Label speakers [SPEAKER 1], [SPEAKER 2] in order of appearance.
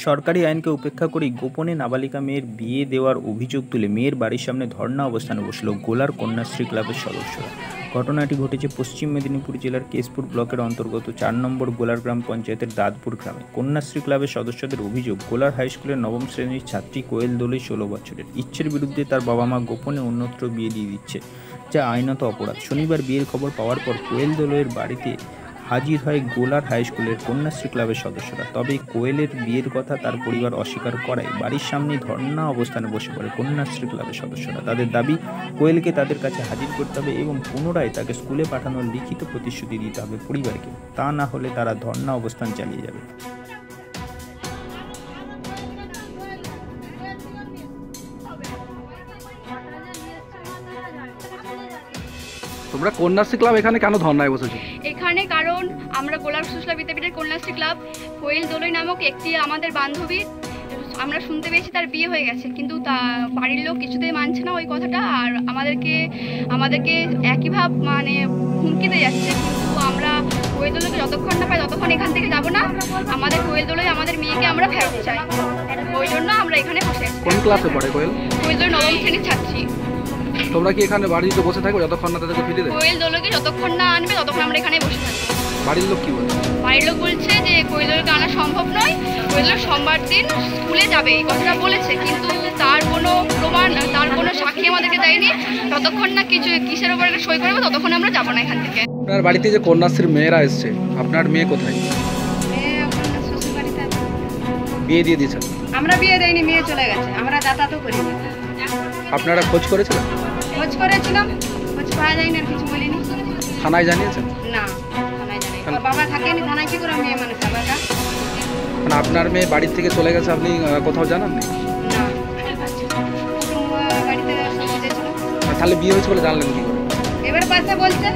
[SPEAKER 1] সরকারি আইনকে উপেক্ষা করেই গোপনে নাবালিকা মেয়ের বিয়ে দেওয়ার অভিযোগ তুলে মেয়ের বাড়ির সামনে ধর্ণা অবস্থানে বসল গোলার কন্যাশ্রী ক্লাবের সদস্যরা। ঘটনাটি ঘটেছে পশ্চিম মেদিনীপুর জেলার কেশপুর ব্লকের অন্তর্গত 4 নম্বর গোলার গ্রাম পঞ্চায়েতের দাদপুর গ্রামে। কন্যাশ্রী ক্লাবের সদস্যদের অভিযোগ, গোলার হাইস্কুলের নবম শ্রেণীর ছাত্রী কোয়েল দোলই 16 বছরের। ইচ্ছের বিরুদ্ধে তার বাবা মা গোপনে অন্যত্র বিয়ে দিয়ে দিচ্ছে, যা আইনত অপরাধ। শনিবার বিয়ের খবর পাওয়ার পর কোয়েল দোলইয়ের বাড়িতে হাজির হয় গোলার হাইস্কুলের কন্যাশ্রী ক্লাবের সদস্যরা। তবে কোয়েলের বিয়ের কথা তার পরিবার অস্বীকার করায় বাড়ির সামনে ধর্ণা অবস্থানে বসে পড়ে কন্যাশ্রী ক্লাবের সদস্যরা। তাদের দাবি, কোয়েলকে তাদের কাছে হাজির করতে হবে এবং পুনরায় তাকে স্কুলে পাঠানোর লিখিত প্রতিশ্রুতি দিতে হবে পরিবারকে। তা না হলে তারা ধর্ণা অবস্থান চালিয়ে যাবে।
[SPEAKER 2] তোমরা কন্যাশ্রী ক্লাব এখানে কেন ধর্নায় বসেছো?
[SPEAKER 3] এখানে কারণ আমরা গোলার সুশলা বিদ্যাপীঠের কন্যাশ্রী ক্লাব কোয়েল দোলই নামক একটি আমাদের বান্ধবীর আমরা শুনতে পেয়েছি তার বিয়ে হয়ে গেছে, কিন্তু তা বাড়ির লোক কিছুতেই মানছে না ওই কথাটা, আর আমাদেরকে একইভাব মানে হুমকি দিয়ে যাচ্ছে। কিন্তু আমরা কোয়েল দোলকে যতক্ষণ না পাই ততক্ষণ এখান থেকে যাবো না। আমাদের কোয়েল দোলই আমাদের মেয়েকে আমরা ফেরত চাই, ওই জন্য আমরা এখানে বসে।
[SPEAKER 2] কোন ক্লাসে পড়ে কোয়েল?
[SPEAKER 3] কোয়েল দোল নবম শ্রেণীর ছাত্রী।
[SPEAKER 2] তোমরা কি এখানে বাড়িতে বসে থাকো যতক্ষণ না তাদেরকে ফিরে দেয়?
[SPEAKER 3] কোয়েল দোলকে যতক্ষণ না আনবে ততক্ষণ আমরা এখানে বসে থাকবো।
[SPEAKER 2] বাড়ির লোক কি বলছে?
[SPEAKER 3] বাড়ির লোক বলছে যে কোয়েল দোলকে আনা সম্ভব নয়, কোয়েল দোল সোমবার দিন স্কুলে যাবে এই কথাটা বলেছে, কিন্তু তার কোনো প্রমাণ, তার কোনো সাক্ষী আমাদেরকে দেয়নি। ততক্ষণ না কিসের উপর একটা সই করবে ততক্ষণ আমরা যাবো না এখান থেকে।
[SPEAKER 2] আপনার বাড়িতে যে কন্যাশ্রীর মেয়েরা এসছে, আপনার মেয়ে কোথায়? বিয়ে দিয়ে দিয়েছেন?
[SPEAKER 4] আমরা বিয়ে দেয়নি, মেয়ে চলে গেছে, আমরা যাতায়াতও করি না।
[SPEAKER 2] আপনারা খোঁজ করেছিলেন?
[SPEAKER 4] খোঁজ করেছিলাম, খোঁজ পাওয়া যায়নি, আর কিছু বলিনি।
[SPEAKER 2] থানায় জানিয়েছেন?
[SPEAKER 4] না, থানায় জানাই। বাবা থাকেনি, থানায় কি করে মেয়ে মানুষ বাবাটা?
[SPEAKER 2] মানে আপনার মেয়ে বাড়ির থেকে চলে গেছে, আপনি কোথাও জানাননি?
[SPEAKER 4] না, বাড়িতে সব বুঝেছিল।
[SPEAKER 2] তাহলে বিয়ে হয়েছে বলে জানলেন কি করে?
[SPEAKER 4] এবার পাশে বলছে